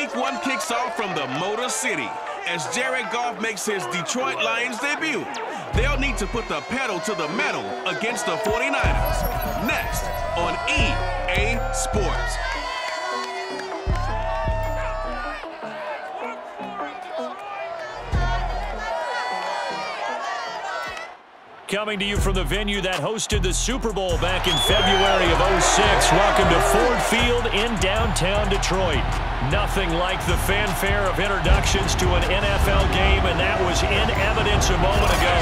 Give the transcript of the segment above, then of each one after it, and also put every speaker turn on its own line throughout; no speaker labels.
Week 1 kicks off from the Motor City as Jared Goff makes his Detroit Lions debut. They'll need to put the pedal to the metal against the 49ers. Next on EA Sports.
Coming to you from the venue that hosted the Super Bowl back in February of '06. Welcome to Ford Field in downtown Detroit. Nothing like the fanfare of introductions to an NFL game, and that was in evidence a moment ago.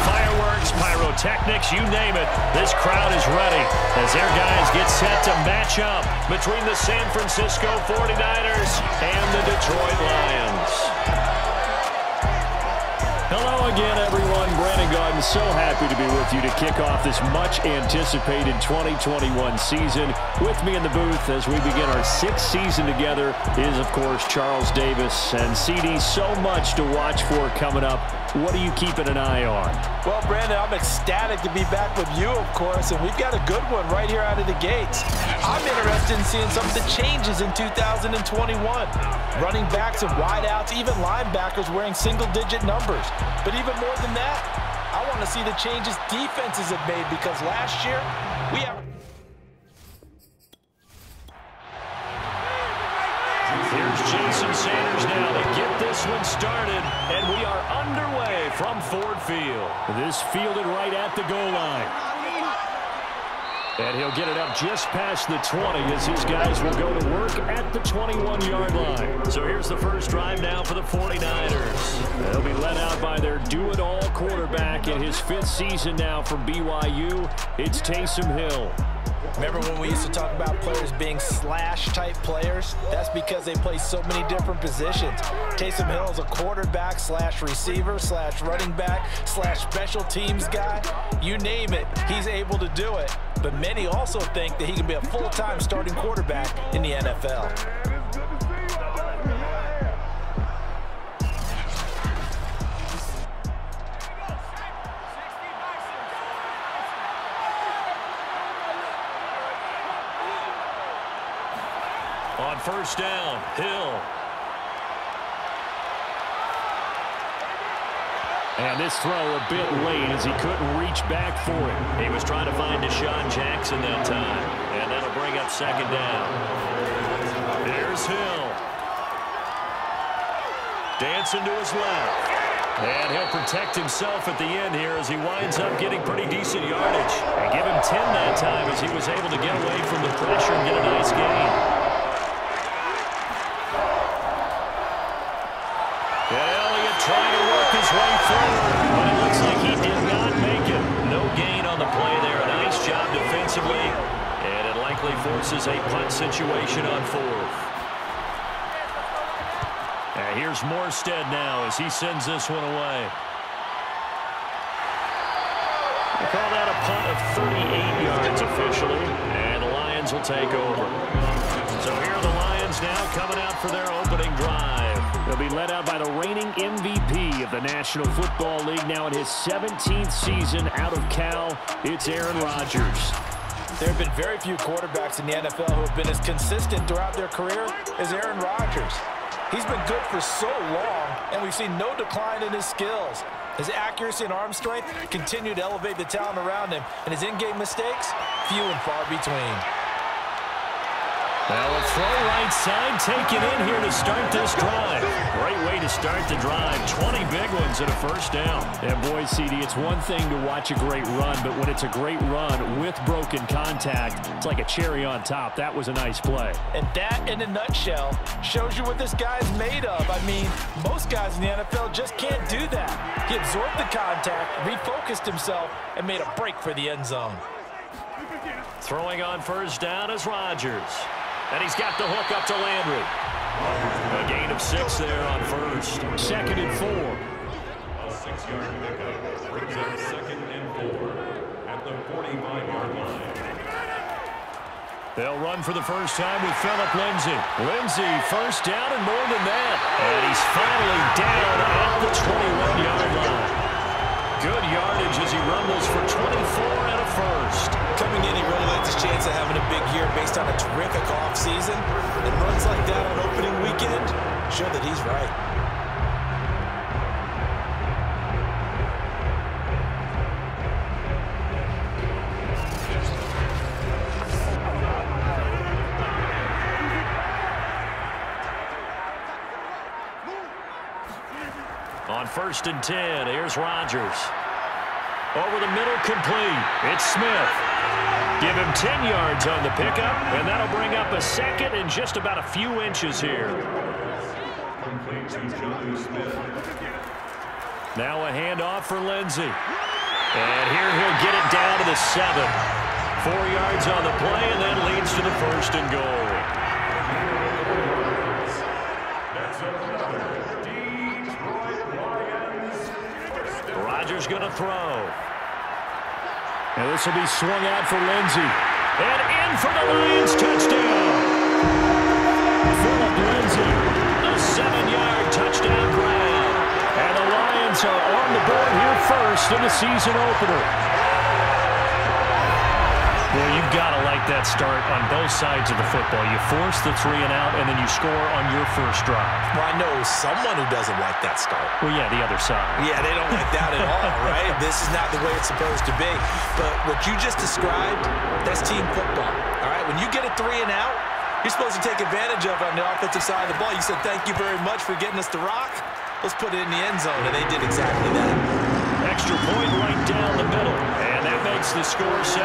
Fireworks, pyrotechnics, you name it. This crowd is ready as their guys get set to match up between the San Francisco 49ers and the Detroit Lions. Hello again, everyone. Brandon Gaudin, so happy to be with you to kick off this much-anticipated 2021 season. With me in the booth as we begin our 6th season together is, of course, Charles Davis. And, CD, so much to watch for coming up. What are you keeping an eye on?
Well, Brandon, I'm ecstatic to be back with you, of course, and we've got a good one right here out of the gates. I'm interested in seeing some of the changes in 2021. Running backs and wideouts, even linebackers wearing single-digit numbers. But even more than that, I want to see the changes defenses have made, because last year we have...
Here's Jason Sanders now to get this one started, and we are underway from Ford Field. This fielded right at the goal line. And he'll get it up just past the 20 as his guys will go to work at the 21-yard line. So here's the first drive now for the 49ers. They'll be led out by their do-it-all quarterback in his 5th season now from BYU. It's Taysom Hill.
Remember when we used to talk about players being slash-type players? That's because they play so many different positions. Taysom Hill is a quarterback slash receiver slash running back slash special teams guy. You name it, he's able to do it. But many also think that he can be a full-time starting quarterback in the NFL.
On first down, Hill. And this throw a bit late as he couldn't reach back for it. He was trying to find Deshaun Jackson that time. And that'll bring up second down. There's Hill. Dancing to his left. And he'll protect himself at the end here as he winds up getting pretty decent yardage. And give him 10 that time as he was able to get away from the pressure and get a nice gain. Trying to work his way forward, but it looks like he did not make it. No gain on the play there. A nice job defensively, and it likely forces a punt situation on 4th. And here's Morstead now as he sends this one away. They call that a punt of 38 yards officially, and the Lions will take over. So here are the Lions now coming out for their opening drive. They'll be led out by the reigning MVP of the National Football League, now in his 17th season out of Cal. It's Aaron Rodgers.
There have been very few quarterbacks in the NFL who have been as consistent throughout their career as Aaron Rodgers. He's been good for so long, and we've seen no decline in his skills. His accuracy and arm strength continue to elevate the talent around him, and his in-game mistakes, few and far between.
Well, a throw right side taken in here to start this drive. Great way to start the drive. 20 big ones and a first down.
And boy, CD, it's one thing to watch a great run, but when it's a great run with broken contact, it's like a cherry on top. That was a nice play.
And that, in a nutshell, shows you what this guy's made of. I mean, most guys in the NFL just can't do that. He absorbed the contact, refocused himself, and made a break for the end zone.
Throwing on first down is Rodgers. And he's got the hook up to Landry. A gain of 6 there on first. 2nd and 4.
A 6-yard pickup brings up 2nd and 4 at the 45-yard line.
They'll run for the first time with Phillip Lindsay. Lindsay, first down and more than that. And he's finally down at the 21-yard line. Good yardage as he rumbles for 24 and a first.
Coming in, he really let this
chance of having a big year based on a terrific offseason. And runs like that on opening weekend show that he's right.
On 1st and 10, here's Rodgers. Over the middle, complete. It's Smith. Give him 10 yards on the pickup, and that'll bring up a second and just about a few inches here.
Complete to John Smith.
Now a handoff for Lindsey. And here he'll get it down to the 7. 4 yards on the play, and that leads to the 1st and goal.
That's another Detroit Lions.
Rodgers going to throw. And this will be swung out for Lindsey. And in for the Lions touchdown. Philip Lindsey, a 7-yard touchdown grab. And the Lions are on the board here first in the season opener. Well, you've got to like that start on both sides of the football. You force the 3 and out, and then you score on your first drive.
Well, I know someone who doesn't like that start.
Well, yeah, the other side.
Yeah, they don't like that at all, right? This is not the way it's supposed to be. But what you just described, that's team football, all right? When you get a 3 and out, you're supposed to take advantage of it on the offensive side of the ball. You said, thank you very much for getting us the rock. Let's put it in the end zone, and they did exactly that.
Extra point right down the middle, and that makes the score 7-0.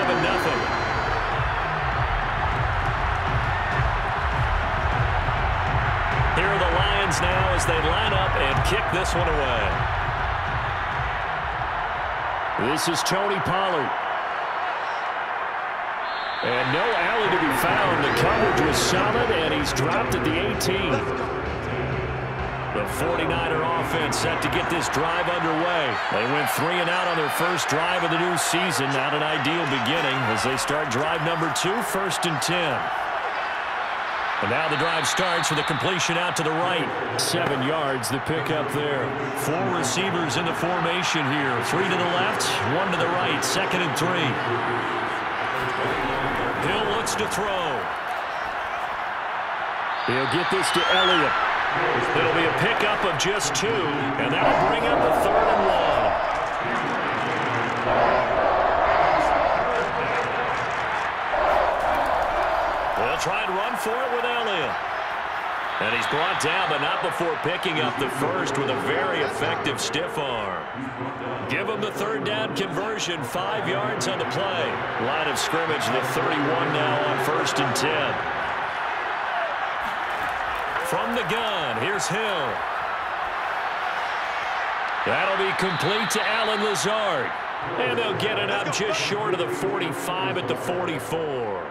Here are the Lions now as they line up and kick this one away. This is Tony Pollard. And no alley to be found. The coverage was solid, and he's dropped at the 18. The 49er offense set to get this drive underway. They went 3 and out on their first drive of the new season. Not an ideal beginning as they start drive number 2, 1st and 10. And now the drive starts with a completion out to the right. 7 yards, the pickup there. 4 receivers in the formation here. 3 to the left, 1 to the right. 2nd and 3. Hill looks to throw. He'll get this to Elliott. It'll be a pickup of just 2, and that'll bring up a 3rd and 1. They'll try and run for it with Elliott. And he's brought down, but not before picking up the first with a very effective stiff arm. Give him the 3rd down conversion, 5 yards on the play. Line of scrimmage, the 31 now on 1st and 10. From the gun, here's Hill. That'll be complete to Allen Lazard. And they'll get it up just short of the 45 at the 44.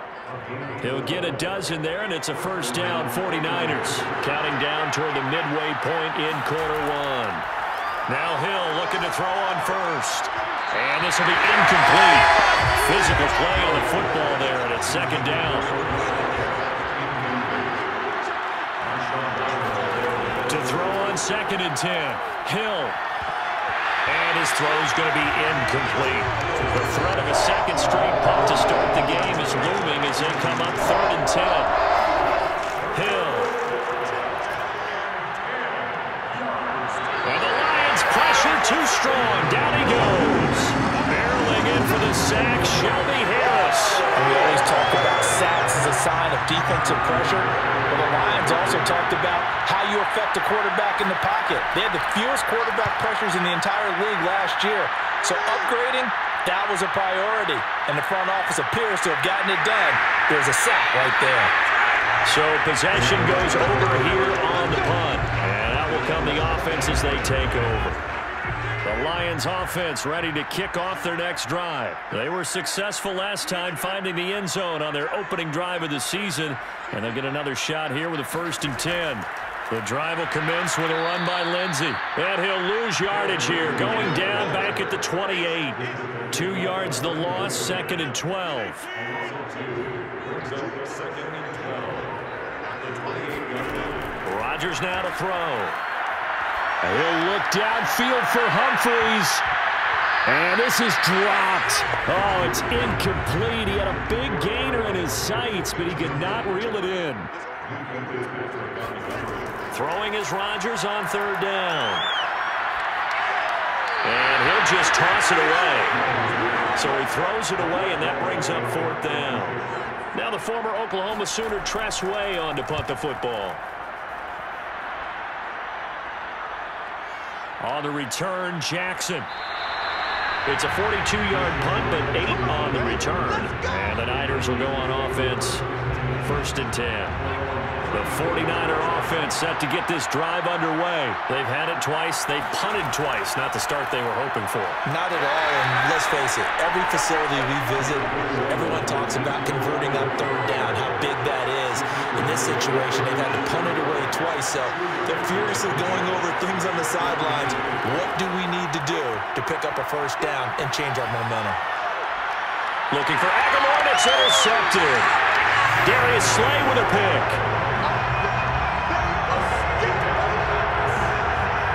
He'll get a dozen there, and it's a 1st down, 49ers. Counting down toward the midway point in quarter 1. Now Hill looking to throw on 1st. And this will be incomplete. Physical play on the football there, and it's 2nd down. To throw on 2nd and 10. Hill. And his throw's going to be incomplete. The threat of a 2nd straight punt to start the game is looming as they come up 3rd and 10. Hill. And the Lions pressure too strong. Down he goes. Barreling in for the sack, Shelby Harris.
And we always talk about sacks as a sign of defensive pressure. Well, the Lions also talked about how you affect a quarterback in the pocket. They had the fewest quarterback pressures in the entire league last year. So upgrading, that was a priority. And the front office appears to have gotten it done. There's a sack right there.
So possession goes over here on the punt. And out will come the offense as they take over. The Lions offense ready to kick off their next drive. They were successful last time finding the end zone on their opening drive of the season. And they'll get another shot here with a 1st and 10. The drive will commence with a run by Lindsey. And he'll lose yardage here, going down back at the 28. 2 yards the loss, 2nd and 12. Rodgers now to throw. He'll look downfield for Humphreys.
And this is dropped. Oh, it's incomplete. He had a big gainer in his sights, but he could not reel it in.
Throwing is Rodgers on third down. And he'll just toss it away. So he throws it away, and that brings up fourth down. Now the former Oklahoma Sooner Tress Way on to punt the football. On the return, Jackson. It's a 42-yard punt, but 8 on the return. And the Niners will go on offense, 1st and 10. The 49er offense set to get this drive underway. They've had it twice. They've punted twice. Not the start they were hoping for.
Not at all, and let's face it, every facility we visit, everyone talks about converting on third down, how big that is. In this situation, they've had to punt it away twice, so they're furiously going over things on the sidelines. What do we need to do to pick up a first down and change our momentum?
Looking for Aguilar, and it's intercepted. Darius Slay with a pick.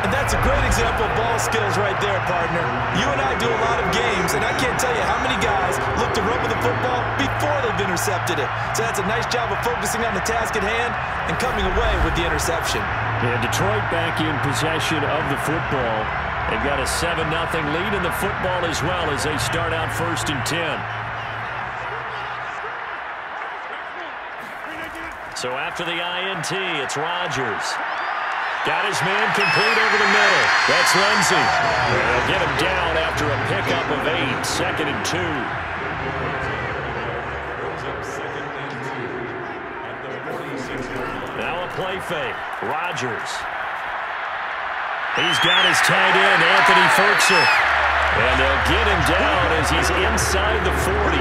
And that's a great example of ball skills right there, partner. You and I do a lot of games, and I can't tell you how many guys look to run with the football before they've intercepted it. So that's a nice job of focusing on the task at hand and coming away with the interception.
Yeah, Detroit back in possession of the football. They've got a 7-0 lead in the football as well as they start out 1st and 10.
So after the INT, it's Rodgers. Got his man complete over the middle. That's Lindsey. They'll get him down after a pickup of 8. 2nd and 2. Now a play fake. Rodgers. He's got his tight end, Anthony Ferkser. And they'll get him down as he's inside the 40.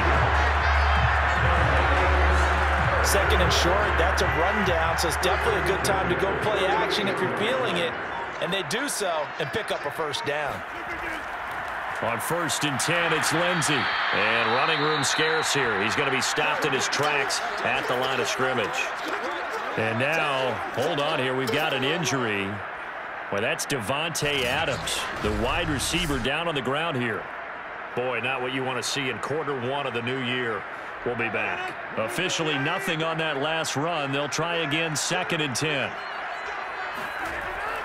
2nd and short, that's a rundown, so it's definitely a good time to go play action if you're feeling it. And they do so and pick up a first down.
On 1st and 10, it's Lindsey. And running room scarce here. He's going to be stopped in his tracks at the line of scrimmage.
And now, hold on here, we've got an injury. Well, that's Devontae Adams, the wide receiver down on the ground here.
Boy, not what you want to see in Q1 of the new year. We'll be back.
Officially nothing on that last run. They'll try again 2nd and 10.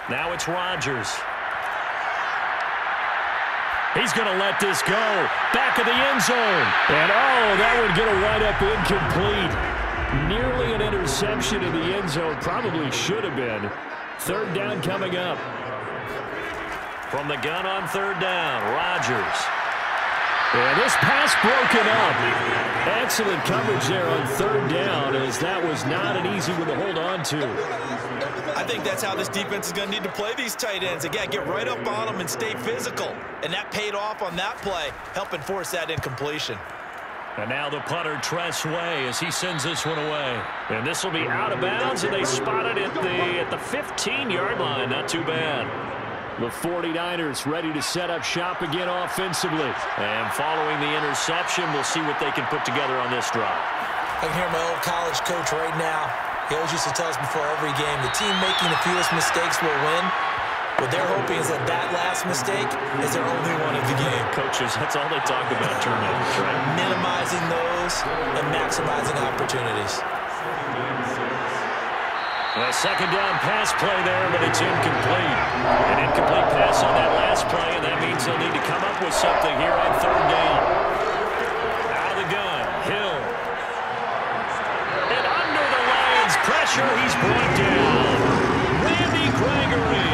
Now it's Rodgers.
He's going to let this go. Back of the end zone. And, oh, that would get a wide-up incomplete. Nearly an interception in the end zone. Probably should have been. 3rd down coming up.
From the gun on 3rd down, Rodgers.
And this pass broken up. Excellent coverage there on 3rd down, as that was not an easy one to hold on to.
I think that's how this defense is going to need to play these tight ends. Again, get right up on them and stay physical. And that paid off on that play, helping force that incompletion.
And now the punter, Tress Way, as he sends this one away. And this will be out of bounds, and they spot it at the 15-yard line. Not too bad. The 49ers ready to set up shop again offensively.
And following the interception, we'll see what they can put together on this drive.
I can hear my old college coach right now. He always used to tell us before every game, the team making the fewest mistakes will win. What they're hoping is that that last mistake is their only one of the game.
Coaches, that's all they talk about, turnovers, right?
Minimizing those and maximizing opportunities.
A 2nd down pass play there, but it's incomplete. An incomplete pass on that last play, and that means they'll need to come up with something here on 3rd down. Out of the gun, Hill. And under the Lions' pressure, he's brought down. Randy Gregory.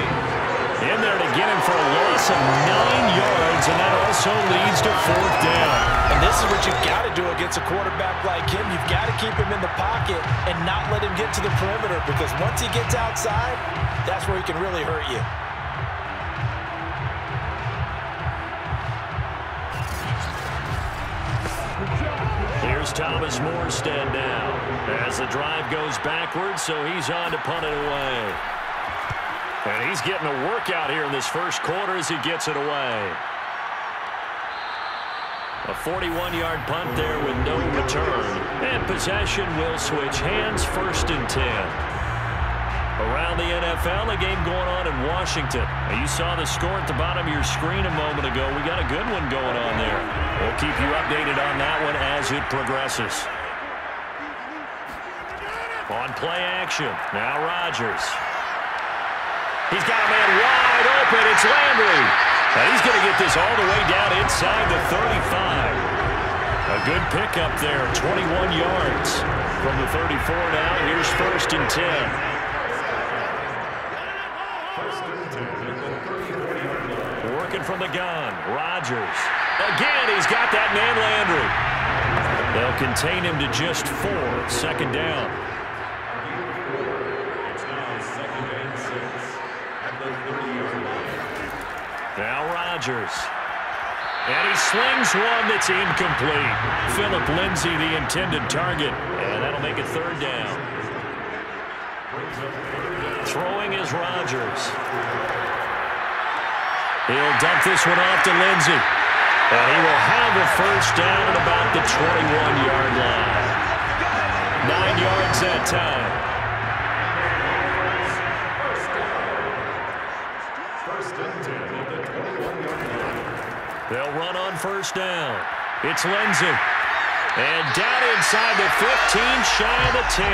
In there to get him for a loss of 9 yards, and that also leads to 4th down.
And this is what you've got to do against a quarterback like him. You've got to keep him in the pocket and not let him get to the perimeter, because once he gets outside, that's where he can really hurt you.
Here's Thomas Morstead now as the drive goes backwards, so he's on to punt it away. And he's getting a workout here in this 1st quarter as he gets it away. A 41-yard punt there with no return. And possession will switch hands, 1st and 10. Around the NFL, a game going on in Washington. Now, you saw the score at the bottom of your screen a moment ago. We got a good one going on there. We'll keep you updated on that one as it progresses. On play action, now Rodgers. He's got a man wide open. It's Landry. And he's going to get this all the way down inside the 35. A good pickup there, 21 yards. From the 34 now, here's 1st and 10. Working from the gun, Rodgers. Again, he's got that man Landry. They'll contain him to just 4, 2nd down.
It's now 2nd and 6 at the 30-yard line.
Now Rodgers. And he slings one that's incomplete. Phillip Lindsay, the intended target. And that'll make it 3rd down. Throwing is Rodgers. He'll dump this one off to Lindsay. And he will have a 1st down at about the 21-yard line. 9 yards that time.
1st and 10 at the 21-yard line.
They'll run on 1st down. It's Lindsay. And down inside the 15, shy of the 10.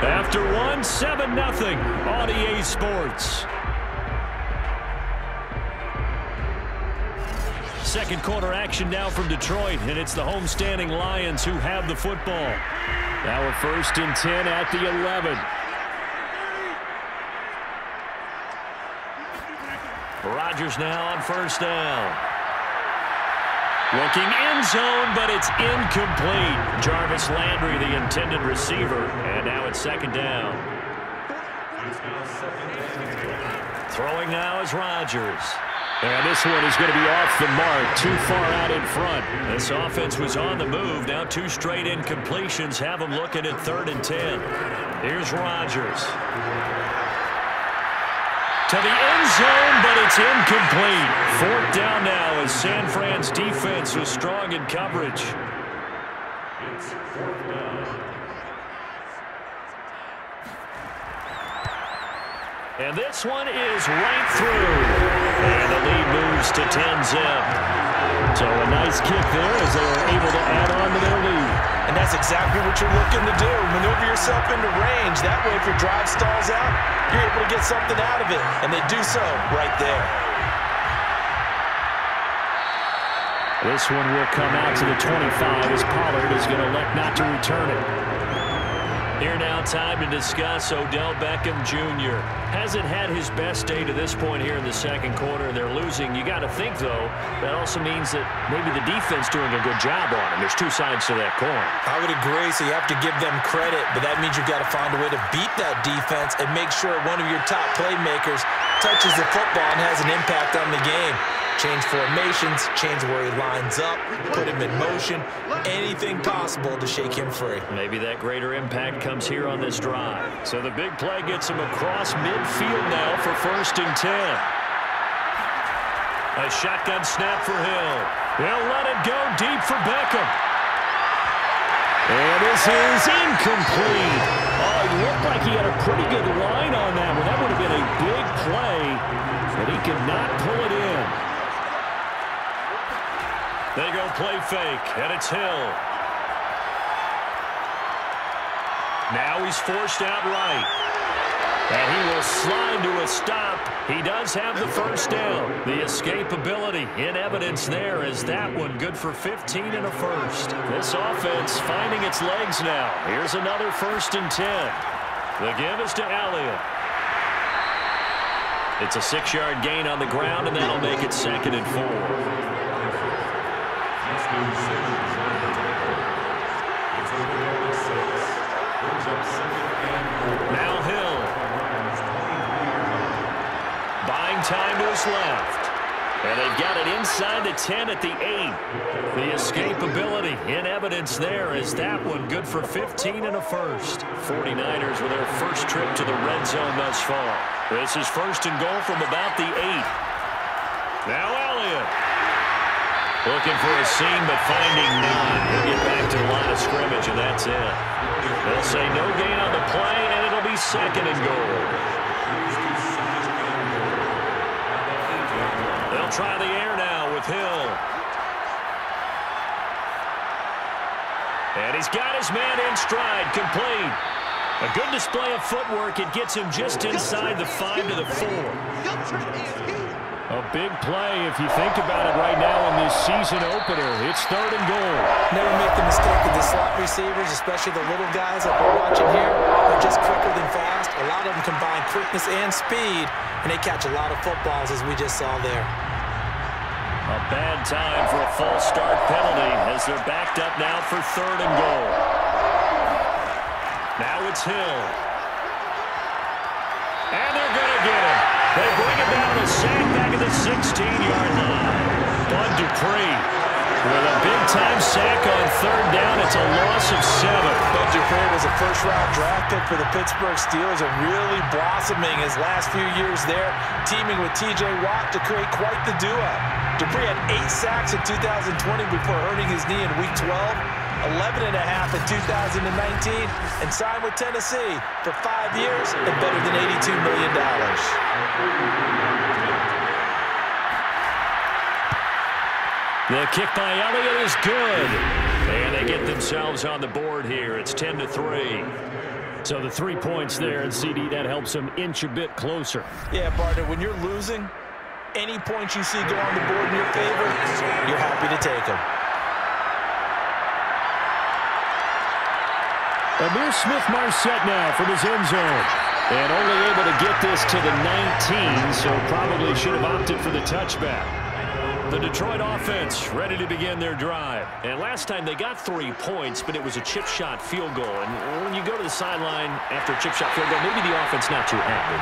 After 7-0 on EA Sports. Second quarter action now from Detroit, and it's the homestanding Lions who have the football. Now a 1st and 10 at the 11. Rodgers now on 1st down. Looking end zone, but it's incomplete. Jarvis Landry, the intended receiver, and now it's 2nd down. Throwing now is Rodgers. And this one is going to be off the mark, too far out in front. This offense was on the move. Now 2 straight incompletions have them looking at 3rd and 10. Here's Rodgers. To the end zone, but it's incomplete. 4th down now as San Fran's defense was strong in coverage.
It's 4th down.
And this one is right through. And the lead moves to 10-zip. So a nice kick there as they are able to add on to their lead.
And that's exactly what you're looking to do. Maneuver yourself into range. That way, if your drive stalls out, you're able to get something out of it. And they do so right there.
This one will come out to the 25 as Pollard is going to elect not to return it. Here now, time to discuss Odell Beckham Jr. Hasn't had his best day to this point here in the second quarter. They're losing. You got to think, though, that also means that maybe the defense doing a good job on him. There's 2 sides to that coin.
I would agree, so you have to give them credit, but that means you've got to find a way to beat that defense and make sure one of your top playmakers touches the football and has an impact on the game. Change formations, change where he lines up, put him in motion, anything possible to shake him free.
Maybe that greater impact comes here on this drive. So the big play gets him across midfield now for 1st and 10. A shotgun snap for Hill. He'll let it go deep for Beckham. And this is incomplete. Oh, he looked like he had a pretty good line on that one. That would have been a big play, but he could not pull it in. They go play fake, and it's Hill. Now he's forced out right. And he will slide to a stop. He does have the 1st down. The escapability in evidence there is that one good for 15 and a 1st. This offense finding its legs now. Here's another 1st and 10. The give is to Elliott. It's a 6-yard gain on the ground, and that'll make it 2nd and 4. Now Hill. Buying time to his left. And they've got it inside the 10 at the 8. The escapability in evidence there is that one good for 15 and a 1st. 49ers with their first trip to the red zone thus far. This is 1st and goal from about the 8. Now Elliott.
Looking for a seam, but finding none. He'll get back to the line of scrimmage, and that's it. They'll say no gain on the play, and it'll be 2nd and goal. They'll try the air now with Hill. And he's got his man in stride, complete. A good display of footwork. It gets him just inside the 5 to the 4. A big play if you think about it right now in this season opener. It's 3rd and goal.
Never make the mistake of the slot receivers, especially the little guys like we're watching here. They're just quicker than fast. A lot of them combine quickness and speed, and they catch a lot of footballs, as we just saw there.
A bad time for a false start penalty as they're backed up now for 3rd and goal. Now it's Hill. And they're going to get him. They bring him down a sack back at the 16-yard line. Bud Dupree with a big-time sack on 3rd down. It's a loss of 7.
Bud Dupree was a first-round draft pick for the Pittsburgh Steelers and really blossoming his last few years there, teaming with T.J. Watt to create quite the duo. Dupree had 8 sacks in 2020 before hurting his knee in Week 12. 11.5 in 2019, and signed with Tennessee for 5 years and better than $82 million.
The kick by Elliott is good. And they get themselves on the board here. It's 10-3.
So the 3 points there, and CD, that helps them inch a bit closer.
Yeah, partner, when you're losing, any points you see go on the board in your favor, you're happy to take them.
Amir Smith-Marset now from his end zone. And only able to get this to the 19, so probably should have opted for the touchback.
The Detroit offense ready to begin their drive. And last time they got 3 points, but it was a chip shot field goal. And when you go to the sideline after a chip shot field goal, maybe the offense not too happy.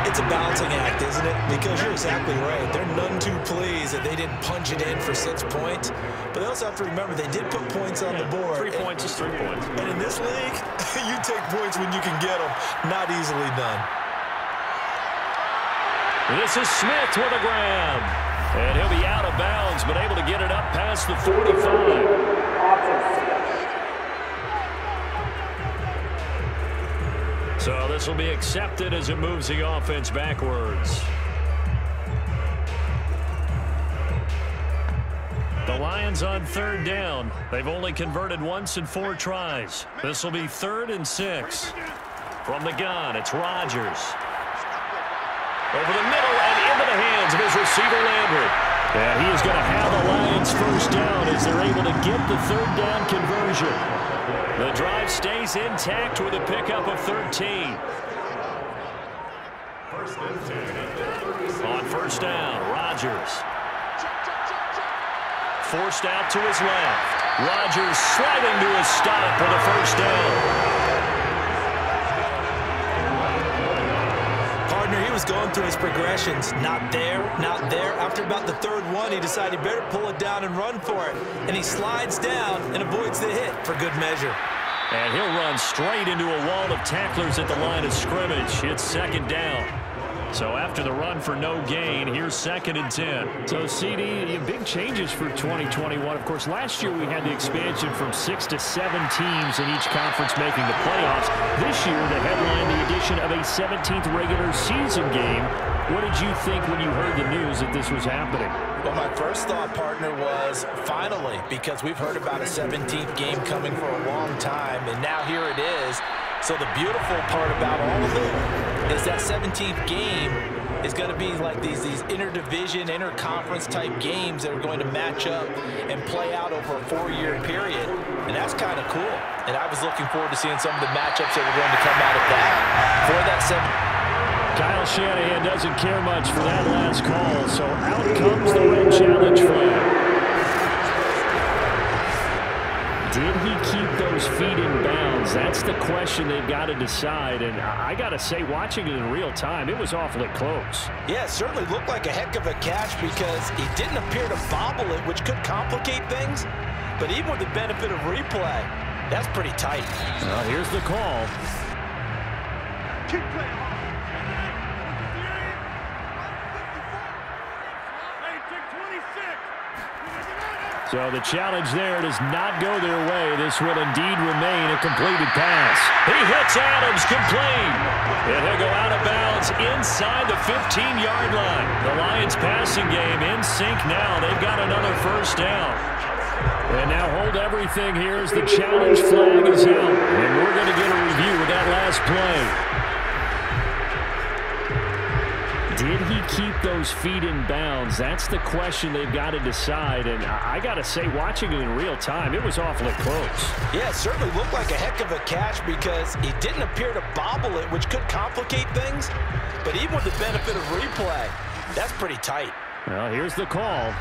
It's a balancing act, isn't it? Because you're exactly right. They're none too pleased that they didn't punch it in for 6 points. But they also have to remember they did put points on the board.
3 points is 3 points.
And in this league, you take points when you can get them. Not easily done.
This is Smith with a grab. And he'll be out of bounds, but able to get it up past the 45. So this will be accepted as it moves the offense backwards. The Lions on 3rd down. They've only converted once in 4 tries. This will be 3rd and 6. From the gun, it's Rodgers. Over the middle and into the hands of his receiver, Landry. And he is going to have the Lions first down as they're able to get the 3rd down conversion. The drive stays intact with a pickup of 13. On 1st down, Rodgers. Forced out to his left. Rodgers sliding to his stop for the 1st down.
He was going through his progressions. Not there, not there. After about the 3rd one, he decided he better pull it down and run for it. And he slides down and avoids the hit for good measure.
And he'll run straight into a wall of tacklers at the line of scrimmage. It's 2nd down. So after the run for no gain, here's 2nd and 10.
So, CD, big changes for 2021. Of course, last year we had the expansion from 6 to 7 teams in each conference making the playoffs. This year, the headline, the addition of a 17th regular season game. What did you think when you heard the news that this was happening?
Well, my first thought, partner, was finally, because we've heard about a 17th game coming for a long time, and now here it is. So the beautiful part about all of it is that 17th game is going to be like these interdivision, interconference type games that are going to match up and play out over a 4-year period. And that's kind of cool. And I was looking forward to seeing some of the matchups that were going to come out of that for that 7th.
Kyle Shanahan doesn't care much for that last call, so out comes the red challenge flag. Did he keep those feet in bounds? That's the question they've got to decide. And I got to say, watching it in real time, it was awfully close.
Yeah, it certainly looked like a heck of a catch because he didn't appear to bobble it, which could complicate things. But even with the benefit of replay, that's pretty tight.
Well, here's the call.
Keep playing hard. Hey, take 26.
So the challenge there does not go their way. This will indeed remain a completed pass. He hits Adams complete. And he'll go out of bounds inside the 15-yard line. The Lions passing game in sync now. They've got another first down. And now hold everything here as the challenge flag is out. And we're going to get a review of that last play. Did he keep those feet in bounds? That's the question they've got to decide. And I got to say, watching it in real time, it was awfully close.
Yeah, it certainly looked like a heck of a catch because he didn't appear to bobble it, which could complicate things. But even with the benefit of replay, that's pretty tight.
Well, here's the call.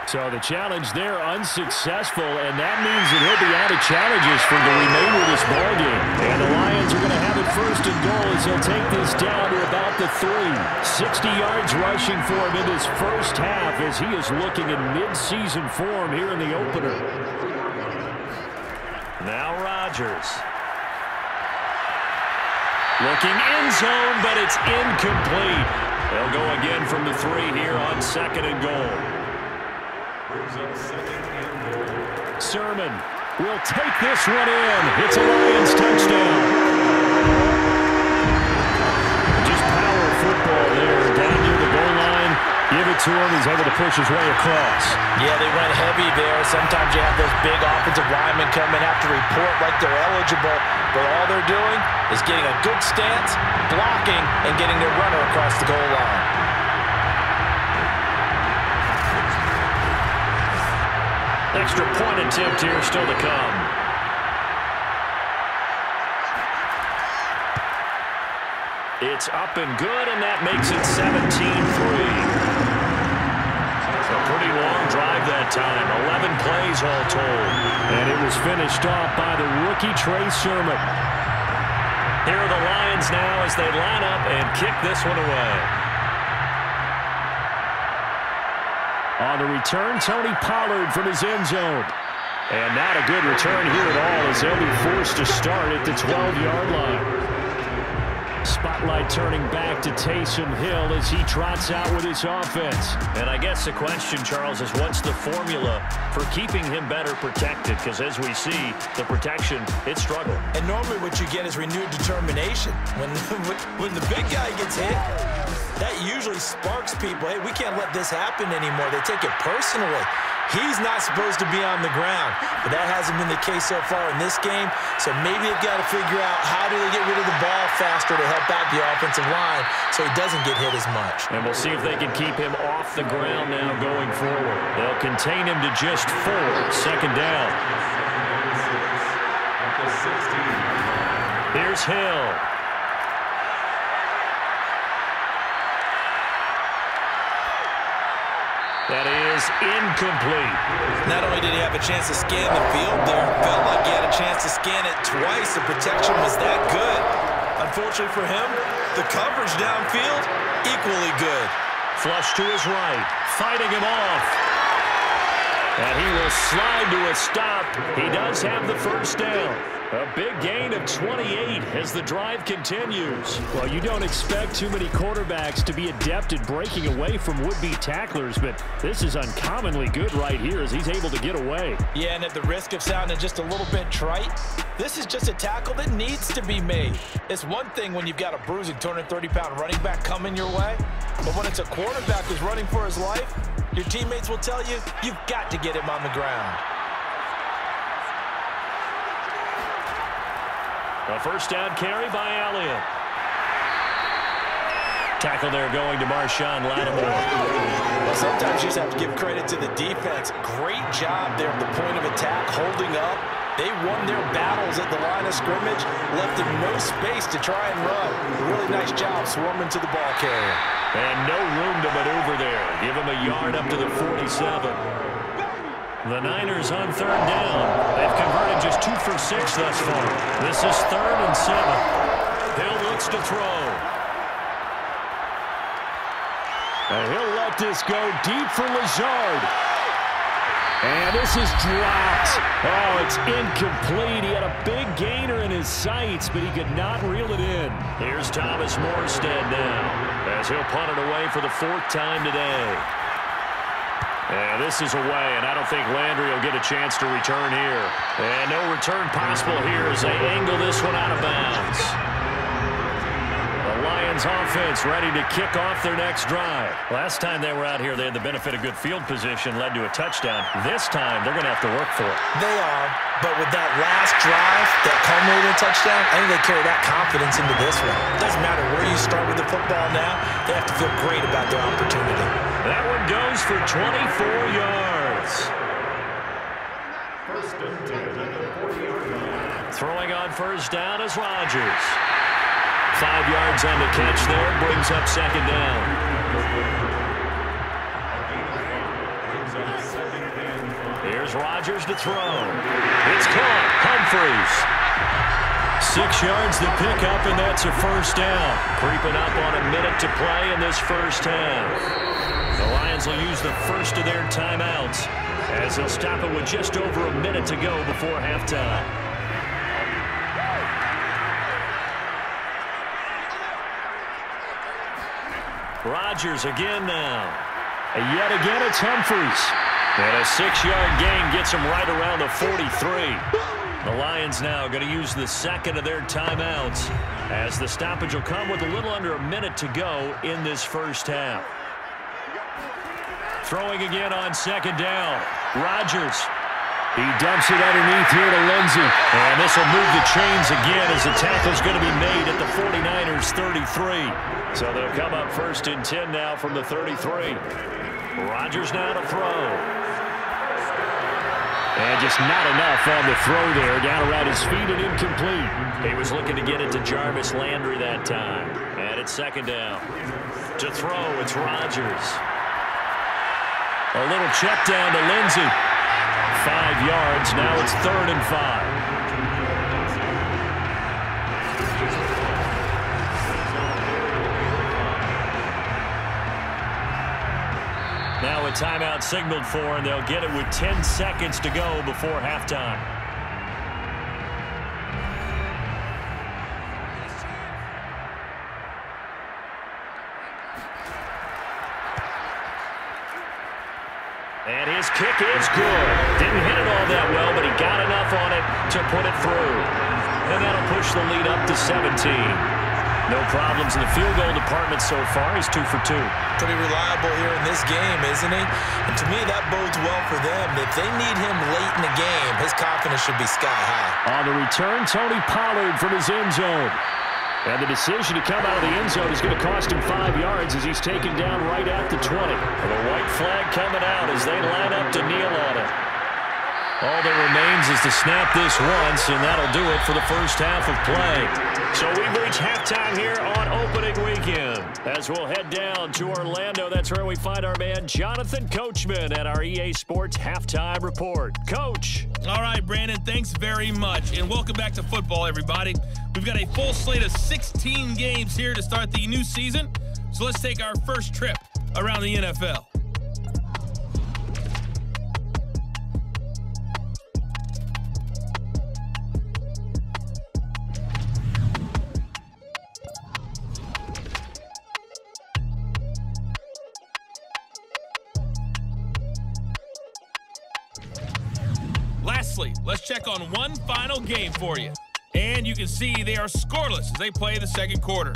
So the challenge there unsuccessful, and that means that he'll be out of challenges for the remainder of this ballgame. And the Lions are going to have it first and goal as they'll take this down to about the 3. 60 yards rushing for him in his first half as he is looking in mid-season form here in the opener. Now Rodgers. Looking end zone, but it's incomplete. They'll go again from the 3 here on second and goal. Sermon will take this one in. It's a Lions touchdown. Just power football there. Down near the goal line. Give it to him. He's able to push his way across.
Yeah, they went heavy there. Sometimes you have those big offensive linemen come and have to report like they're eligible. But all they're doing is getting a good stance, blocking, and getting their runner across the goal line.
Extra point attempt here still to come. It's up and good, and that makes it 17-3. A pretty long drive that time. 11 plays all told. And it was finished off by the rookie Trey Sermon. Here are the Lions now as they line up and kick this one away. On the return, Tony Pollard from his end zone. And not a good return here at all as they'll be forced to start at the 12-yard line. Spotlight turning back to Taysom Hill as he trots out with his offense. And I guess the question, Charles, is what's the formula for keeping him better protected? Because as we see, the protection, it struggled.
And normally what you get is renewed determination. When the big guy gets hit, that usually sparks people. Hey, we can't let this happen anymore. They take it personally. He's not supposed to be on the ground, but that hasn't been the case so far in this game. So maybe they've got to figure out how do they get rid of the ball faster to help out the offensive line so he doesn't get hit as much.
And we'll see if they can keep him off the ground now going forward. They'll contain him to just 4. Second down. Here's Hill. That is incomplete.
Not only did he have a chance to scan the field there, felt like he had a chance to scan it twice. The protection was that good. Unfortunately for him, the coverage downfield, equally good.
Flush to his right, fighting him off. And he will slide to a stop. He does have the first down. A big gain of 28 as the drive continues. Well, you don't expect too many quarterbacks to be adept at breaking away from would-be tacklers, but this is uncommonly good right here as he's able to get away.
Yeah, and at the risk of sounding just a little bit trite, this is just a tackle that needs to be made. It's one thing when you've got a bruising 230-pound running back coming your way, but when it's a quarterback who's running for his life, your teammates will tell you, you've got to get him on the ground.
A first down carry by Elliott. Tackle there going to Marshawn Lattimore.
Well, sometimes you just have to give credit to the defense. Great job there at the point of attack, holding up. They won their battles at the line of scrimmage, left them no space to try and run. Really nice job swarming to the ball carrier.
And no room to maneuver there. Give him a yard up to the 47. The Niners on third down. They've converted just 2 for 6 thus far. This is 3rd and 7. Hill looks to throw. And he'll let this go deep for Lazard.
And this is dropped. Oh, it's incomplete. He had a big gainer in his sights, but he could not reel it in. Here's Thomas Morstead now, as he'll punt it away for the 4th time today. And this is away, and I don't think Landry will get a chance to return here. And no return possible here as they angle this one out of bounds. The Lions offense ready to kick off their next drive. Last time they were out here, they had the benefit of good field position, led to a touchdown. This time, they're going to have to work for it.
They are, but with that last drive that culminated in a touchdown, I think they carry that confidence into this one. It doesn't matter where you start with the football now. They have to feel great about their opportunity.
That one goes for 24 yards.
First and 10 at the 40-yard line.
Throwing on first down is Rodgers. 5 yards on the catch there, brings up second down. Here's Rodgers to throw. It's caught. Humphries. 6 yards to pick up, and that's a first down. Creeping up on a minute to play in this first half. The Lions will use the first of their timeouts as they'll stop it with just over a minute to go before halftime. Rodgers again now. And yet again, it's Humphries. And a 6-yard gain gets him right around the 43. The Lions now going to use the second of their timeouts as the stoppage will come with a little under a minute to go in this first half. Throwing again on second down. Rodgers. He dumps it underneath here to Lindsey. And this will move the chains again as the tackle's going to be made at the 49ers 33. So they'll come up first and 10 now from the 33. Rodgers now to throw. And just not enough on the throw there. Down around his feet and incomplete. He was looking to get it to Jarvis Landry that time. And it's second down. To throw, it's Rodgers. A little check down to Lindsey. 5 yards. Now it's 3rd and 5. Now a timeout signaled for, and they'll get it with 10 seconds to go before halftime. And his kick is good. Didn't hit it all that well, but he got enough on it to put it through. And that'll push the lead up to 17. No problems in the field goal department so far. He's 2 for 2.
Pretty reliable here in this game, isn't he? And to me, that bodes well for them. If they need him late in the game, his confidence should be sky high.
On the return, Tony Pollard from his end zone. And the decision to come out of the end zone is going to cost him 5 yards as he's taken down right at the 20. And the white flag coming out as they line up to kneel on it. All that remains is to snap this once, and that'll do it for the first half of play. So we've reached halftime here on opening weekend. As we'll head down to Orlando, that's where we find our man Jonathan Coachman at our EA Sports Halftime Report. Coach.
All right, Brandon, thanks very much. And welcome back to football, everybody. We've got a full slate of 16 games here to start the new season. So let's take our first trip around the NFL. Lastly, let's check on one final game for you. And you can see they are scoreless as they play the second quarter.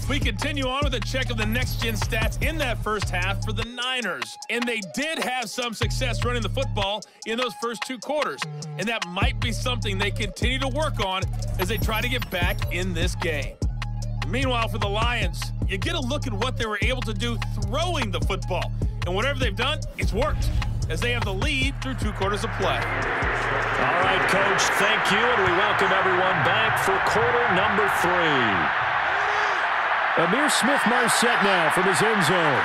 We continue on with a check of the next-gen stats in that first half for the Niners. And they did have some success running the football in those first 2 quarters. And that might be something they continue to work on as they try to get back in this game. Meanwhile, for the Lions, you get a look at what they were able to do throwing the football. And whatever they've done, it's worked, as they have the lead through 2 quarters of play.
All right, Coach, thank you, and we welcome everyone back for quarter number 3. Amir Smith-Marset now from his end zone.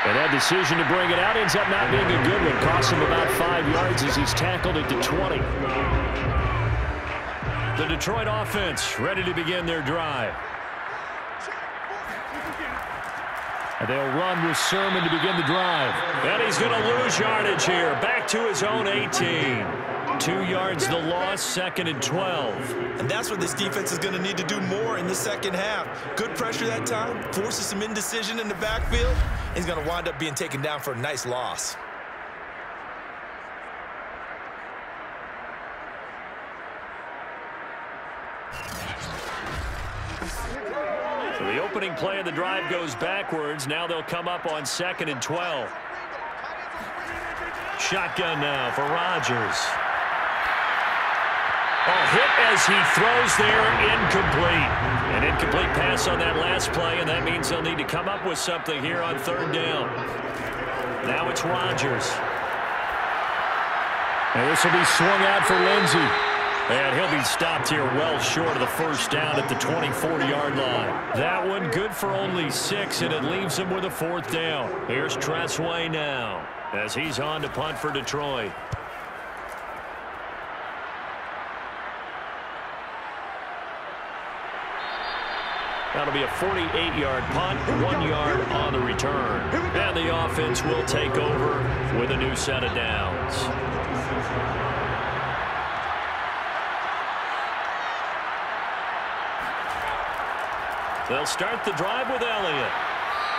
And that decision to bring it out ends up not being a good one. Costs him about 5 yards as he's tackled at the 20. The Detroit offense ready to begin their drive.
And they'll run with Sermon to begin the drive. And he's going to lose yardage here. Back to his own 18. 2 yards the loss, 2nd and 12.
And that's what this defense is going to need to do more in the second half. Good pressure that time, forces some indecision in the backfield. He's going to wind up being taken down for a nice loss.
So the opening play of the drive goes backwards. Now they'll come up on 2nd and 12. Shotgun now for Rodgers. Hit as he throws there, incomplete. An incomplete pass on that last play, and that means they'll need to come up with something here on 3rd down. Now it's Rodgers. And this will be swung out for Lindsey. And he'll be stopped here well short of the 1st down at the 24-yard line. That one good for only 6, and it leaves him with a 4th down. Here's Tressway now as he's on to punt for Detroit. That'll be a 48-yard punt, 1 yard on the return. And the offense will take over with a new set of downs. They'll start the drive with Elliott.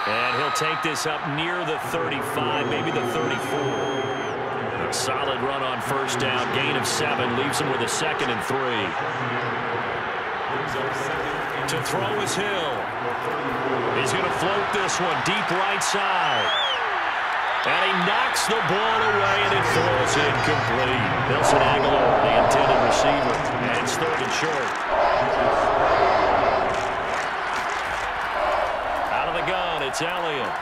And he'll take this up near the 35, maybe the 34. A solid run on 1st down, gain of 7, leaves him with a 2nd and 3. To throw is Hill. He's going to float this one deep right side. And he knocks the ball away, and it falls incomplete. Nelson Aguilar, the intended receiver. And it's 3rd and short. Gun, it's Elliott.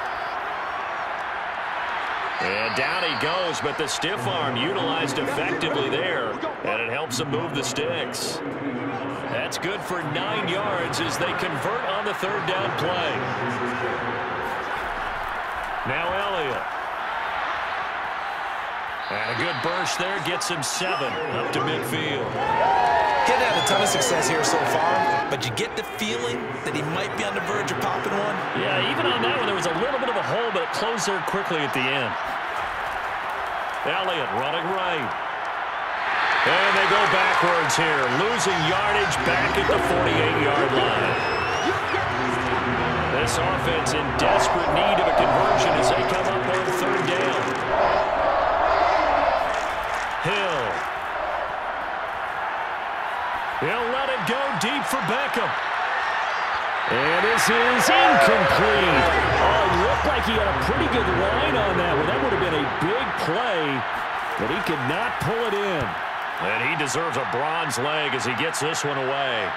And down he goes, but the stiff arm utilized effectively there, and it helps him move the sticks. That's good for 9 yards as they convert on the 3rd down play. Now Elliott. And a good burst there gets him 7 up to midfield.
Getting had a ton of success here so far, but you get the feeling that he might be on the verge of popping one.
Yeah, even on that one, there was a little bit of a hole, but it closed there quickly at the end. Elliott running right. And they go backwards here, losing yardage back at the 48-yard line. This offense in desperate need of a conversion as they come up on 3rd down. Hill. He'll let it go deep for Beckham. And this is incomplete. Oh, it looked like he had a pretty good line on that one. That would have been a big play, but he could not pull it in. And he deserves a bronze leg as he gets this one away.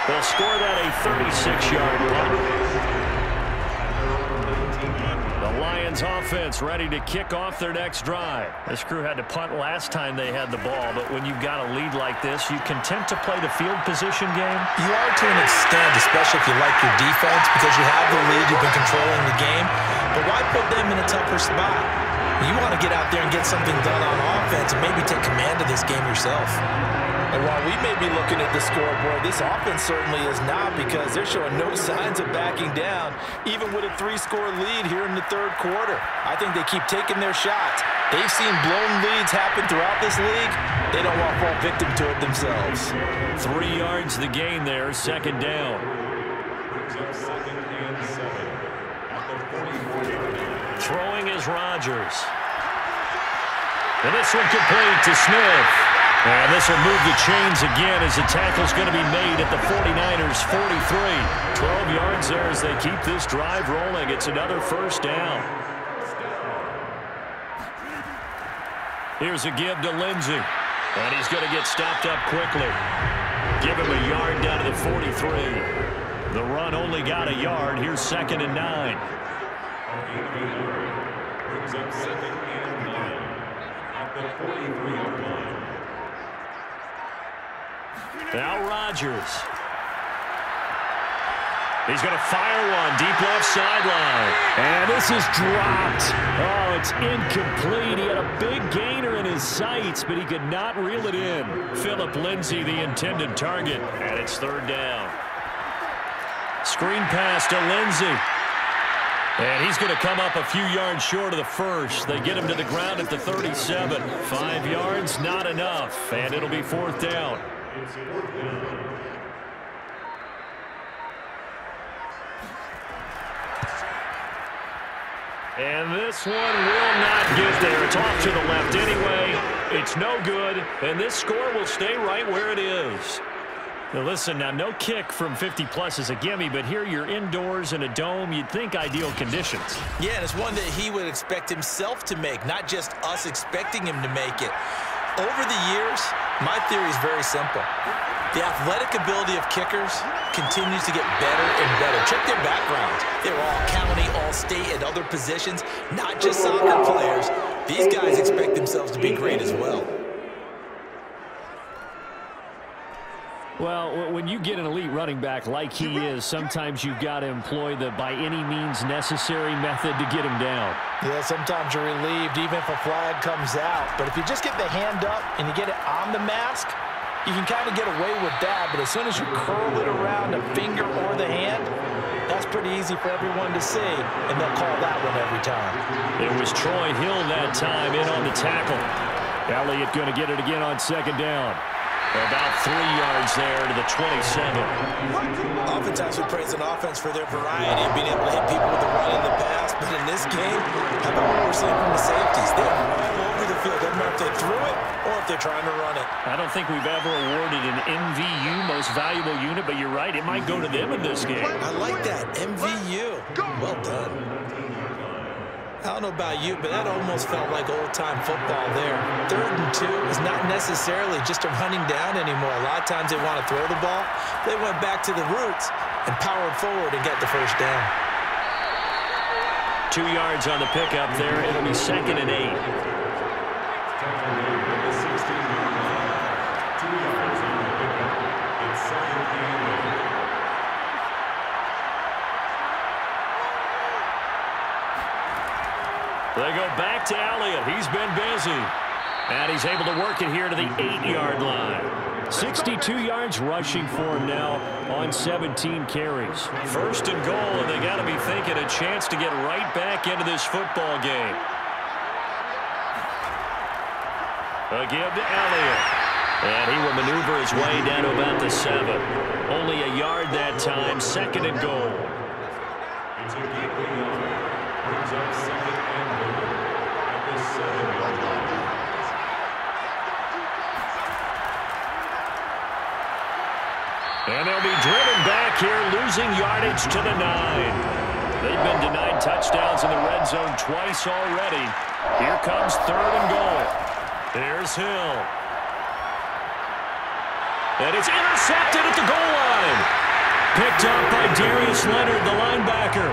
They'll score that a 36-yard punt. The Lions offense ready to kick off their next drive. This crew had to punt last time they had the ball, but when you've got a lead like this, you content to play the field position game?
You are to an extent, especially if you like your defense, because you have the lead, you've been controlling the game. But why put them in a tougher spot? You want to get out there and get something done on offense and maybe take command of this game yourself. And while we may be looking at the scoreboard, this offense certainly is not, because they're showing no signs of backing down, even with a 3-score lead here in the 3rd quarter. I think they keep taking their shots. They've seen blown leads happen throughout this league. They don't want to fall victim to it themselves.
3 yards the gain there, 2nd down. Throwing is Rodgers. And this one complete to Smith. And this will move the chains again as the tackle's going to be made at the 49ers' 43. 12 yards there as they keep this drive rolling. It's another 1st down. Here's a give to Lindsey. And he's going to get stopped up quickly. Give him a yard down to the 43. The run only got a yard. Here's 2nd and 9.
Brings up 2nd and 9 at the 43-yard line.
Now Rodgers. He's going to fire one deep left sideline. And this is dropped. Oh, it's incomplete. He had a big gainer in his sights, but he could not reel it in. Phillip Lindsay, the intended target, and it's 3rd down. Screen pass to Lindsey. And he's going to come up a few yards short of the first. They get him to the ground at the 37. 5 yards, not enough. And it'll be 4th down. And this one will not get there. It's off to the left anyway. It's no good. And this score will stay right where it is. Now listen, now no kick from 50-plus is a gimme, but here you're indoors in a dome. You'd think ideal conditions.
Yeah, and it's one that he would expect himself to make, not just us expecting him to make it. Over the years, my theory is very simple. The athletic ability of kickers continues to get better and better. Check their backgrounds. They were all county, all state, and other positions, not just soccer players. These guys expect themselves to be great as well.
Well, when you get an elite running back like he is, sometimes you've got to employ the by any means necessary method to get him down.
Yeah, sometimes you're relieved even if a flag comes out. But if you just get the hand up and you get it on the mask, you can kind of get away with that. But as soon as you curl it around the finger or the hand, that's pretty easy for everyone to see, and they'll call that one every time.
It was Troy Hill that time in on the tackle. Elliott going to get it again on 2nd down. About 3 yards there to the 27.
Oftentimes we praise an offense for their variety of being able to hit people with the run and the pass, but in this game, how about what we're seeing from the safeties? They're all over the field. Doesn't matter if they threw it or if they're trying to run it.
I don't think we've ever awarded an MVU, most valuable unit, but you're right, it might go to them in this game.
I like that, MVU. Well done. I don't know about you, but that almost felt like old-time football there. 3rd and 2 is not necessarily just a running down anymore. A lot of times they want to throw the ball. They went back to the roots and powered forward and got the 1st down.
2 yards on the pickup there. It'll be 2nd and 8. They go back to Elliott. He's been busy. And he's able to work it here to the 8-yard line. 62 yards rushing for him now on 17 carries. 1st and goal, and they got to be thinking a chance to get right back into this football game. A give to Elliott. And he will maneuver his way down to about the 7. Only a yard that time. 2nd and goal.
It's a gateway yard. Brings up 2nd and goal at the 7-yard line.
And they'll be driven back here, losing yardage to the 9. They've been denied touchdowns in the red zone twice already. Here comes 3rd and goal. There's Hill. And it's intercepted at the goal line. Picked up by Darius Leonard, the linebacker.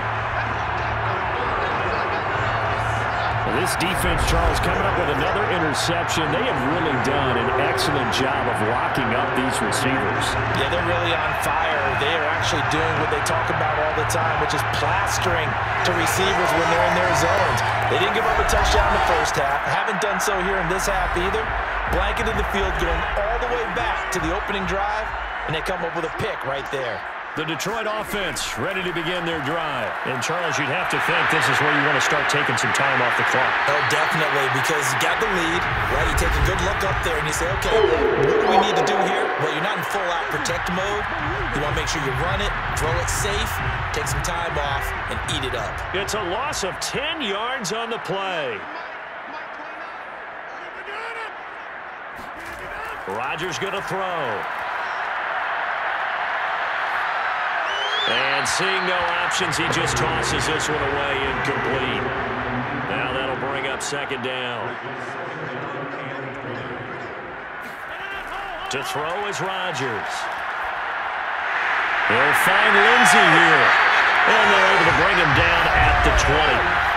This defense, Charles, coming up with another interception. They have really done an excellent job of locking up these receivers.
Yeah, they're really on fire. They are actually doing what they talk about all the time, which is plastering to receivers when they're in their zones. They didn't give up a touchdown in the first half. Haven't done so here in this half either. Blanketed the field, going all the way back to the opening drive, and they come up with a pick right there.
The Detroit offense ready to begin their drive. And, Charles, you'd have to think this is where you want to start taking some time off the clock.
Oh, definitely, because you got the lead, right? You take a good look up there and you say, okay, what do we need to do here? Well, you're not in full-out protect mode. You want to make sure you run it, throw it safe, take some time off, and eat it up.
It's a loss of 10 yards on the play. Rodgers going to throw. And seeing no options, he just tosses this one away incomplete. Now that'll bring up 2nd down. To throw is Rodgers. They'll find Lindsey here. And they're able to bring him down at the 20.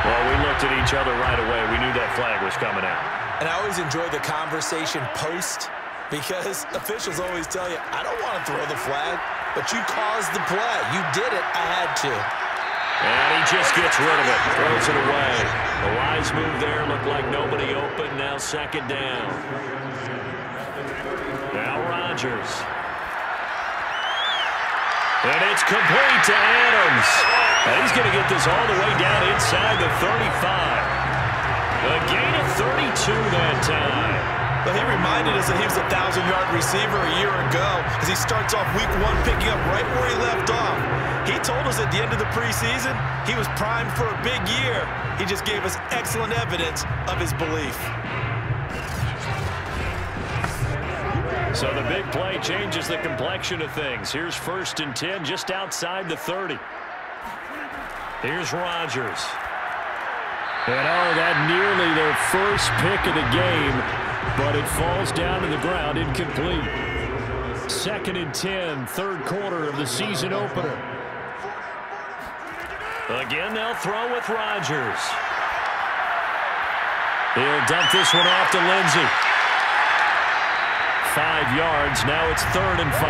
Well, we looked at each other right away. We knew that flag was coming out.
And I always enjoy the conversation post because officials always tell you, I don't want to throw the flag, but you caused the play. You did it. I had to.
And he just gets rid of it, throws it away. A wise move there, looked like nobody open, now second down. Now Rodgers. And it's complete to Adams. And he's going to get this all the way down inside the 35. A gain of 32 that time.
But he reminded us that he was a 1,000-yard receiver a year ago as he starts off week 1 picking up right where he left off. He told us at the end of the preseason he was primed for a big year. He just gave us excellent evidence of his belief.
So the big play changes the complexion of things. Here's 1st and 10 just outside the 30. Here's Rodgers.
And that nearly their first pick of the game, but it falls down to the ground incomplete. 2nd and 10, 3rd quarter of the season opener.
Again, they'll throw with Rodgers. He'll dump this one off to Lindsey. 5 yards. Now it's 3rd and 5.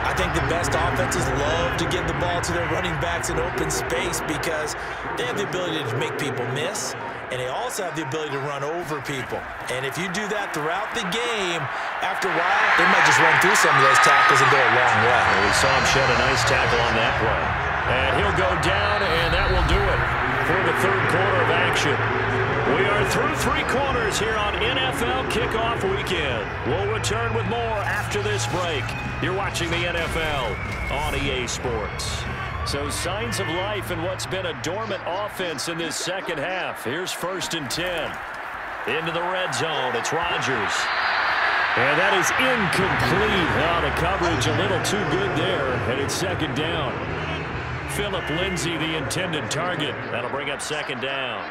I think the best offenses love to get the ball to their running backs in open space because they have the ability to make people miss, and they also have the ability to run over people. And if you do that throughout the game, after a while, they might just run through some of those tackles and go a long way.
Well, we saw him shed a nice tackle on that play. And he'll go down, and that will do it for the 3rd quarter of action. We are through 3 quarters here on NFL Kickoff Weekend. We'll return with more after this break. You're watching the NFL on EA Sports. So signs of life in what's been a dormant offense in this second half. Here's 1st and 10. Into the red zone. It's Rodgers.
And that is incomplete. The coverage a little too good there, and it's 2nd down.
Phillip Lindsay, the intended target. That'll bring up 2nd down.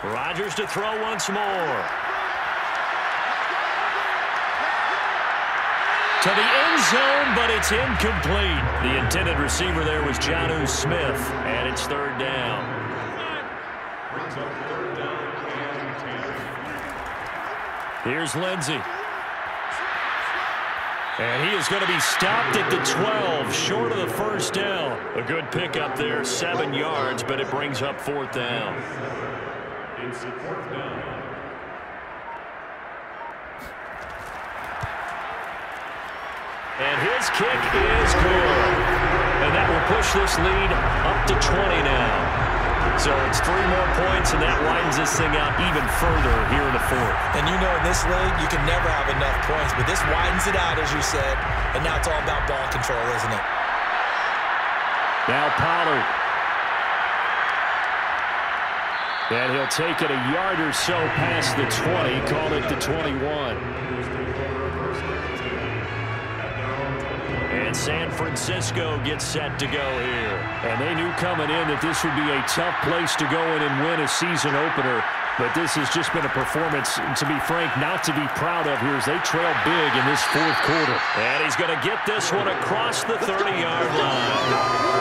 Rodgers to throw once more. To the end zone, but it's incomplete. The intended receiver there was Jonnu Smith, and it's 3rd down. Here's Lindsey. And he is going to be stopped at the 12, short of the 1st down. A good pickup there, 7 yards, but it brings up 4th down.
It's 4th down.
And his kick is good. And that will push this lead up to 20 now. So it's 3 more points, and that widens this thing out even further here in the 4th.
And you know in this league, you can never have enough points, but this widens it out, as you said, and now it's all about ball control, isn't it?
Now Pollard. And he'll take it a yard or so past the 20, call it the 21.
And San Francisco gets set to go here.
And they knew coming in that this would be a tough place to go in and win a season opener. But this has just been a performance, to be frank, not to be proud of here as they trail big in this 4th quarter.
And he's going to get this one across the 30-yard line.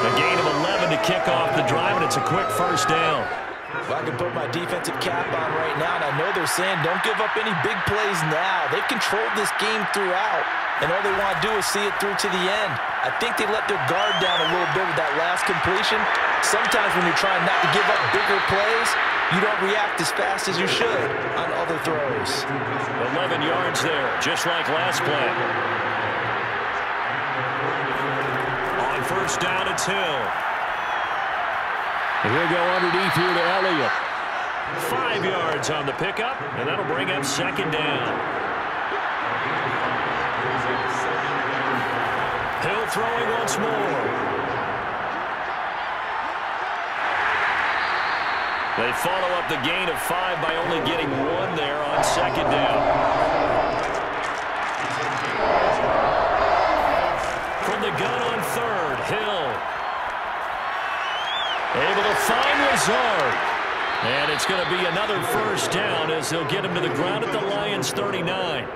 A gain of 11 to kick off the drive, and it's a quick 1st down.
If I can put my defensive cap on right now, and I know they're saying don't give up any big plays now. They've controlled this game throughout, and all they want to do is see it through to the end. I think they let their guard down a little bit with that last completion. Sometimes when you're trying not to give up bigger plays, you don't react as fast as you should on other throws.
11 yards there, just like last play. On 1st down, it's Hill.
And he'll go underneath here to Elliott.
5 yards on the pickup, and that'll bring up 2nd down. Hill throwing once more. They follow up the gain of 5 by only getting 1 there on 2nd down. From the gun on 3rd, Hill. Able to find Lazard. And it's going to be another 1st down as they'll get him to the ground at the Lions' 39.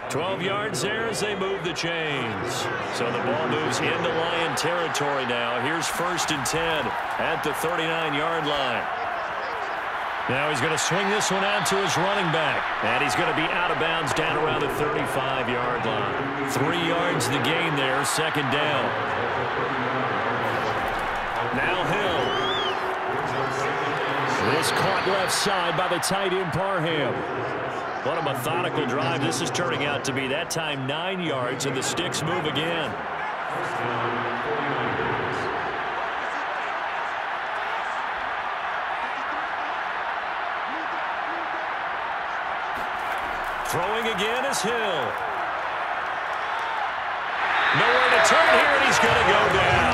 12 yards there as they move the chains. So the ball moves into Lion territory now. Here's 1st and 10 at the 39-yard line. Now he's going to swing this one out to his running back. And he's going to be out of bounds down around the 35-yard line. 3 yards the gain there, 2nd down.
left side by the tight end Parham. What a methodical drive this is turning out to be. That time 9 yards, and the sticks move again. Throwing again is Hill. Nowhere to turn here, and he's going to go down.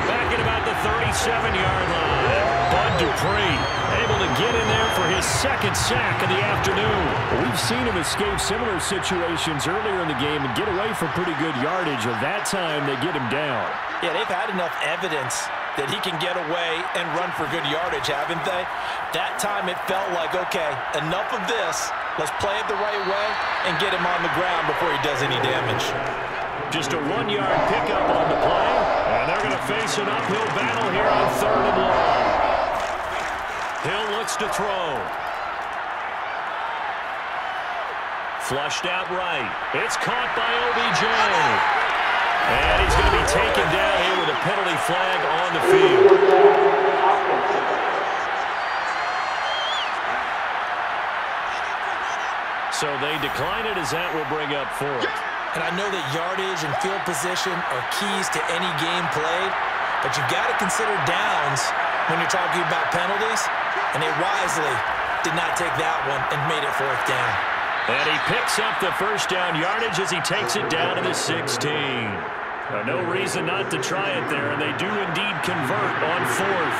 Back at about the 37-yard line. Bud Dupree able to get in there for his second sack of the afternoon.
We've seen him escape similar situations earlier in the game and get away for pretty good yardage. Of that time, they get him down.
Yeah, they've had enough evidence that he can get away and run for good yardage, haven't they? That time it felt like, okay, enough of this. Let's play it the right way and get him on the ground before he does any damage.
Just a 1-yard pickup on the play, and they're going to face an uphill battle here on 3rd and long. Hill looks to throw. Flushed out right. It's caught by OBJ. And he's going to be taken down here with a penalty flag on the field. So they decline it as that will bring up 4th.
And I know that yardage and field position are keys to any game played, but you've got to consider downs when you're talking about penalties, and they wisely did not take that one and made it 4th down.
And he picks up the first down yardage as he takes it down to the 16. No reason not to try it there, and they do indeed convert on 4th.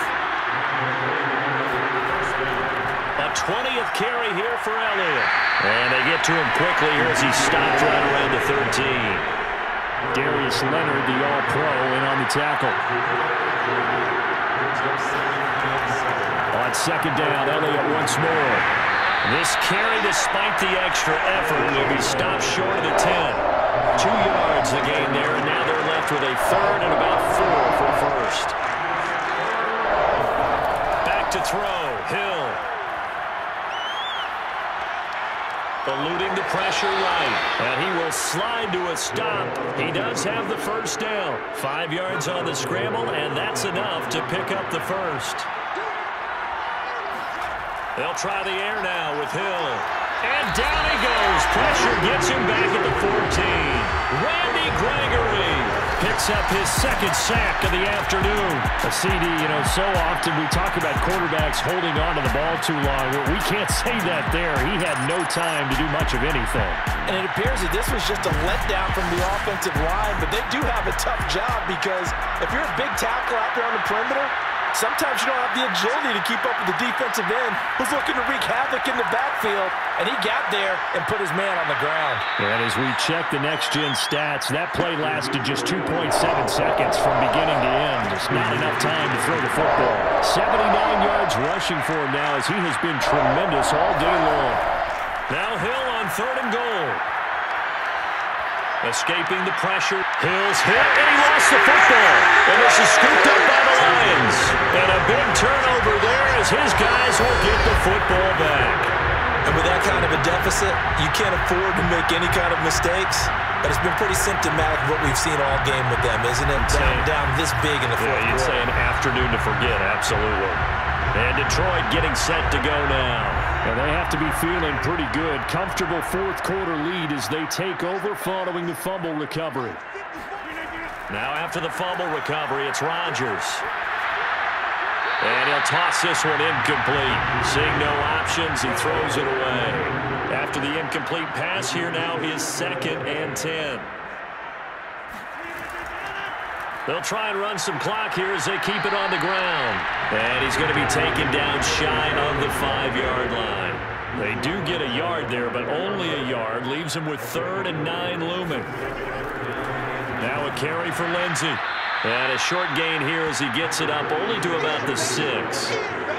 A 20th carry here for Elliott. And they get to him quickly here as he stopped right around the 13.
Darius Leonard, the All-Pro, in on the tackle. On 2nd down, Elliott once more.
This carry, despite the extra effort, will be stopped short of the 10. 2 yards the gain there, and now they're left with a 3rd and about 4 for 1st. Back to throw, Hill. Eluding the pressure right, and he will slide to a stop. He does have the 1st down. 5 yards on the scramble, and that's enough to pick up the 1st. They'll try the air now with Hill. And down he goes. Pressure gets him back at the 14. Randy Gregory picks up his 2nd sack of the afternoon.
A CD, so often we talk about quarterbacks holding on to the ball too long. We can't say that there. He had no time to do much of anything.
And it appears that this was just a letdown from the offensive line, but they do have a tough job because if you're a big tackle out there on the perimeter, sometimes you don't have the agility to keep up with the defensive end who's looking to wreak havoc in the backfield, and he got there and put his man on the ground.
And as we check the next-gen stats, that play lasted just 2.7 seconds from beginning to end. Just not enough time to throw the football. 79 yards rushing for him now as he has been tremendous all day long.
Now Hill on 3rd and goal. Escaping the pressure. Hill's hit, and he lost the football. And this is scooped up by the Lions. And a big turnover there as his guys will get the football back.
And with that kind of a deficit, you can't afford to make any kind of mistakes. But it's been pretty symptomatic of what we've seen all game with them, isn't it? Down this big in the 4th quarter.
You'd say an afternoon to forget, absolutely. And Detroit getting set to go now.
And they have to be feeling pretty good. Comfortable 4th quarter lead as they take over following the fumble recovery.
Now after the fumble recovery, it's Rodgers. And he'll toss this one incomplete. Seeing no options, he throws it away. After the incomplete pass, here now is 2nd and 10. They'll try and run some clock here as they keep it on the ground. And he's going to be taken down shy of the 5-yard line. They do get a yard there, but only a yard. Leaves him with 3rd and 9 looming. Now a carry for Lindsey. And a short gain here as he gets it up only to about the 6.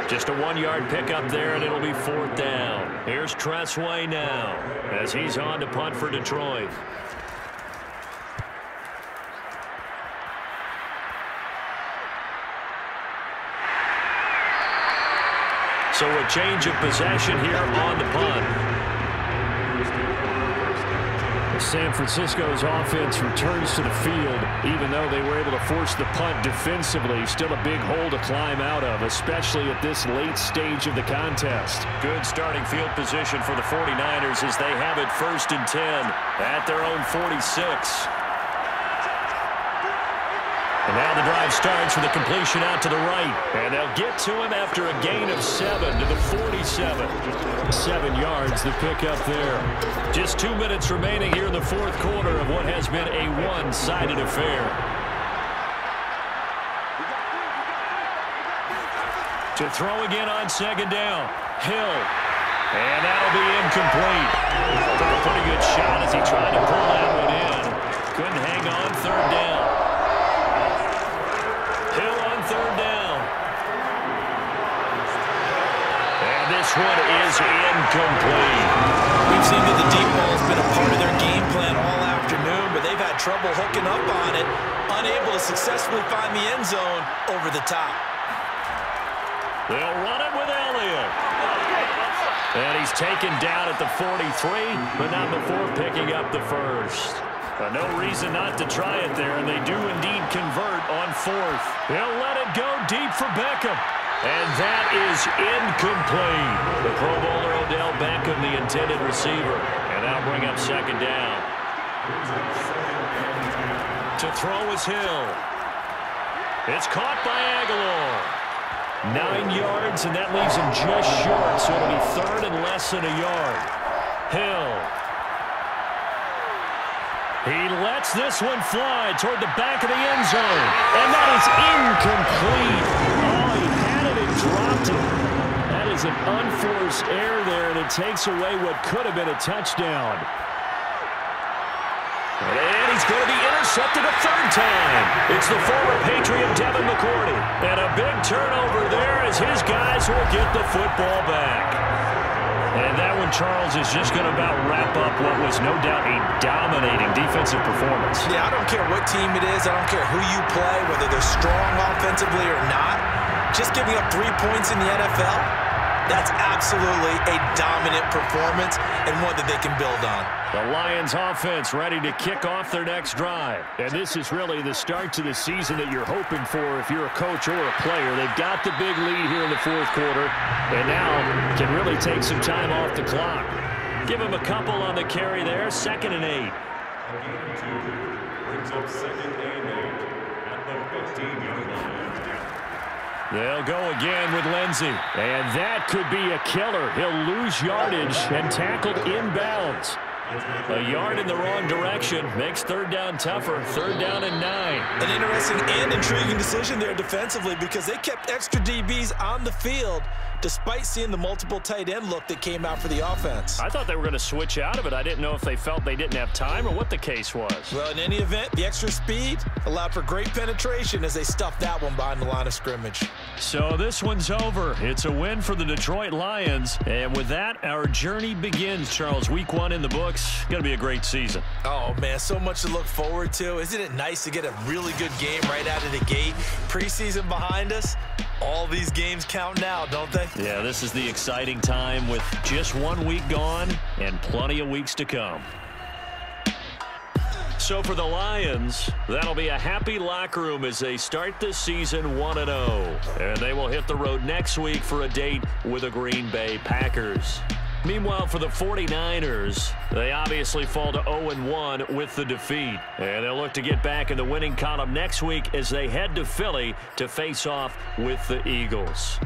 Just a 1-yard pickup there, and it'll be 4th down. Here's Tressway now as he's on to punt for Detroit. So a change of possession here on the punt. San Francisco's offense returns to the field, even though they were able to force the punt defensively. Still a big hole to climb out of, especially at this late stage of the contest. Good starting field position for the 49ers as they have it 1st and 10 at their own 46. And now the drive starts with a completion out to the right. And they'll get to him after a gain of 7 to the 47. 7 yards the pickup there. Just 2 minutes remaining here in the 4th quarter of what has been a one-sided affair. To throw again on 2nd down. Hill. And that'll be incomplete. Took a pretty good shot as he tried to pull that one in. Couldn't hang on 3rd down. Hill on 3rd down. And this one is incomplete.
We've seen that the deep ball has been a part of their game plan all afternoon, but they've had trouble hooking up on it, unable to successfully find the end zone over the top.
They'll run it with Elliott. And he's taken down at the 43, but not before picking up the first. No reason not to try it there, and they do indeed convert on 4th. They'll let it go deep for Beckham. And that is incomplete. The Pro Bowler Odell Beckham, the intended receiver. And that'll bring up 2nd down. To throw is Hill. It's caught by Aguilar. 9 yards, and that leaves him just short, so it'll be 3rd and less than a yard. Hill. He lets this one fly toward the back of the end zone. And that is incomplete. Oh, he had it and dropped it. That is an unforced error there, and it takes away what could have been a touchdown. And he's going to be intercepted a 3rd time. It's the former Patriot Devin McCourty. And a big turnover there as his guys will get the football back. And that one, Charles, is just going to about wrap up what was no doubt a dominating defensive performance.
Yeah, I don't care what team it is. I don't care who you play, whether they're strong offensively or not. Just giving up 3 points in the NFL, that's absolutely a dominant performance and one that they can build on.
The Lions offense ready to kick off their next drive. And this is really the start to the season that you're hoping for if you're a coach or a player. They've got the big lead here in the 4th quarter and now can really take some time off the clock. Give them a couple on the carry there. 2nd and 8.
Brings up 2nd and 8 at the 15-yard line.
They'll go again with Lindsey. And that could be a killer. He'll lose yardage and tackled inbounds. A yard in the wrong direction makes 3rd down tougher. 3rd down and 9.
An interesting and intriguing decision there defensively because they kept extra DBs on the field despite seeing the multiple tight end look that came out for the offense.
I thought they were going to switch out of it. I didn't know if they felt they didn't have time or what the case was.
Well, in any event, the extra speed allowed for great penetration as they stuffed that one behind the line of scrimmage.
So this one's over. It's a win for the Detroit Lions. And with that, our journey begins, Charles. Week 1 in the books. Going to be a great season.
Oh, man, so much to look forward to. Isn't it nice to get a really good game right out of the gate? Preseason behind us. All these games count now, don't they?
Yeah, this is the exciting time with just 1 week gone and plenty of weeks to come. So for the Lions, that'll be a happy locker room as they start this season 1-0. And they will hit the road next week for a date with the Green Bay Packers. Meanwhile, for the 49ers, they obviously fall to 0-1 with the defeat. And they'll look to get back in the winning column next week as they head to Philly to face off with the Eagles.